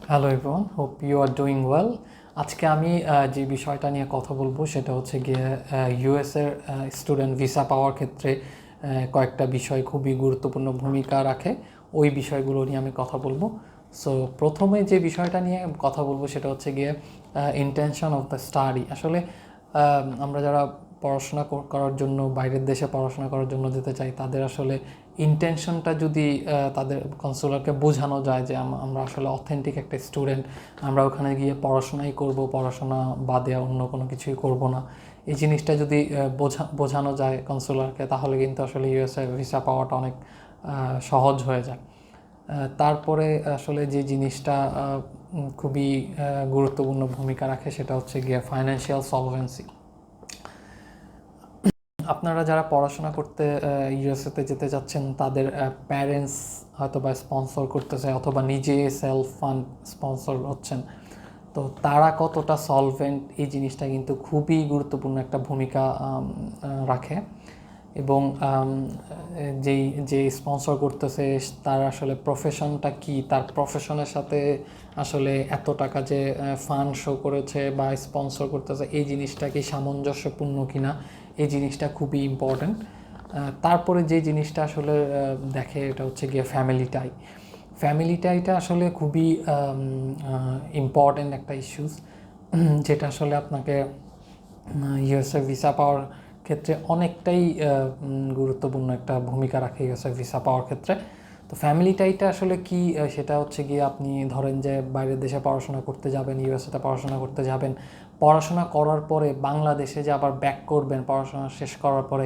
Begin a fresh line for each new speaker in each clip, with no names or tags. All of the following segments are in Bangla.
Hello everyone, hope you are doing well. আজকে আমি যে বিষয়টা নিয়ে কথা বলবো সেটা হচ্ছে গিয়ে ইউএসের স্টুডেন্ট ভিসা পাওয়ার ক্ষেত্রে কয়েকটা বিষয় খুবই গুরুত্বপূর্ণ ভূমিকা রাখে। ওই বিষয়গুলো নিয়ে আমি কথা বলবো। সো প্রথমে যে বিষয়টা নিয়ে কথা বলবো সেটা হচ্ছে গিয়ে ইন্টেনশন অফ দ্য স্টাডি। আসলে আমরা যারা পড়াশোনা করার জন্য বাইরের দেশে পড়াশোনা করার জন্য যেতে চাই, তাদের আসলে ইন্টেনশনটা যদি তাদের কনসুলারকে বোঝানো যায় যে আমরা আসলে অথেন্টিক একটা স্টুডেন্ট, আমরা ওখানে গিয়ে পড়াশোনাই করব, পড়াশোনা বাদে অন্য কোনো কিছুই করব না, এই জিনিসটা যদি বোঝানো যায় কনসুলারকে, তাহলে কিন্তু আসলে ইউএসএ ভিসা পাওয়াটা অনেক সহজ হয়ে যায়। তারপরে আসলে যে জিনিসটা খুবই গুরুত্বপূর্ণ ভূমিকা রাখে সেটা হচ্ছে গিয়ে ফাইন্যান্সিয়াল সলভেন্সি। আপনারা যারা পড়াশোনা করতে ইউএসএতে যেতে যাচ্ছেন, তাদের প্যারেন্টস হয়তো বা স্পন্সর করতেছে অথবা নিজে সেলফ ফান্ড স্পন্সর হচ্ছেন, তো তারা কতটা সলভেন্ট এই জিনিসটা কিন্তু খুবই গুরুত্বপূর্ণ একটা ভূমিকা রাখে। এবং যে স্পন্সর করতেছে তার আসলে প্রফেশনটা কি, তার প্রফেশনের সাথে আসলে এত টাকা যে ফান্ড শো করেছে বা স্পন্সর করতেছে, এই জিনিসটা কি সামঞ্জস্যপূর্ণ কিনা, এই জিনিসটা খুবই ইম্পর্ট্যান্ট। তারপরে যে জিনিসটা আসলে দেখে এটা হচ্ছে গিয়ে ফ্যামিলিটাইটা আসলে খুবই ইম্পর্ট্যান্ট একটা ইস্যুস, যেটা আসলে আপনাকে ইউএসএ ভিসা পাওয়ার ক্ষেত্রে অনেকটাই গুরুত্বপূর্ণ একটা ভূমিকা রাখে ইউএসএ ভিসা পাওয়ার ক্ষেত্রে। তো ফ্যামিলিটাইটা আসলে কি, সেটা হচ্ছে গিয়ে আপনি ধরেন যে বাইরের দেশে পড়াশোনা করতে যাবেন, ইউএসএতে পড়াশোনা করতে যাবেন, পড়াশোনা করার পরে বাংলাদেশে যে আবার ব্যাক করবেন পড়াশোনা শেষ করার পরে,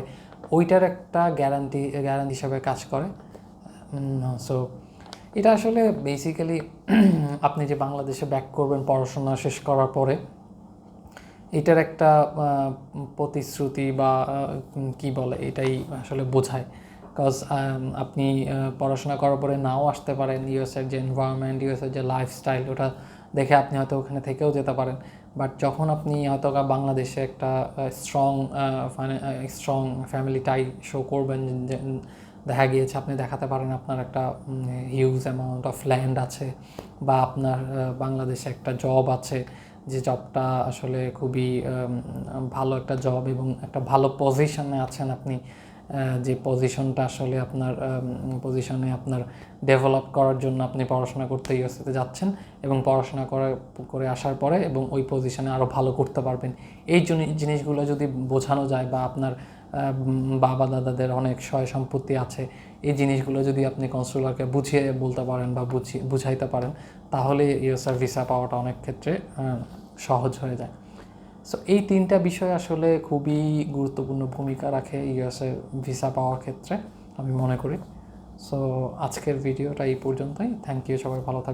ওইটার একটা গ্যারান্টি হিসাবে কাজ করে। সো এটা আসলে বেসিক্যালি আপনি যে বাংলাদেশে ব্যাক করবেন পড়াশোনা শেষ করার পরে, এটার একটা প্রতিশ্রুতি বা কি বলে, এটাই আসলে বোঝায়। বিকজ আপনি পড়াশোনা করার পরে নাও আসতে পারেন, ইউএসের যে এনভায়রনমেন্ট, ইউএসের যে লাইফস্টাইল, ওটা দেখে আপনি হয়তো ওখানে থেকেও যেতে পারেন। বাট যখন আপনি হয়তো বাংলাদেশে একটা স্ট্রং ফ্যামিলি টাই শো করবেন, যে দেখা গিয়েছে আপনি দেখাতে পারেন আপনার একটা হিউজ অ্যামাউন্ট অফ ল্যান্ড আছে, বা আপনার বাংলাদেশে একটা জব আছে, যে জবটা আসলে খুবই ভালো একটা জব এবং একটা ভালো পজিশনে আছেন আপনি, যে পজিশনটা আসলে আপনার আপনার ডেভেলপ করার জন্য আপনি পড়াশোনা করতে ইউএসএতে যাচ্ছেন, এবং পড়াশোনা করে আসার পরে এবং ওই পজিশনে আরও ভালো করতে পারবেন। এই জিনিসগুলো যদি বোঝানো যায়, বা আপনার বাবা দাদাদের অনেক সয় সম্পত্তি আছে, এই জিনিসগুলো যদি আপনি কনসুলারকে বুঝিয়ে বলতে পারেন বা বুঝাইতে পারেন, তাহলে ইউএসএর ভিসা পাওয়াটা অনেক ক্ষেত্রে সহজ হয়ে যায়। সো এই তিনটা বিষয় আসলে খুবই গুরুত্বপূর্ণ ভূমিকা রাখে ইউএসএ ভিসা পাওয়ার ক্ষেত্রে, আমি মনে করি। সো আজকের ভিডিওটা এই পর্যন্তই। থ্যাংক ইউ, সবাই ভালো থাকবেন।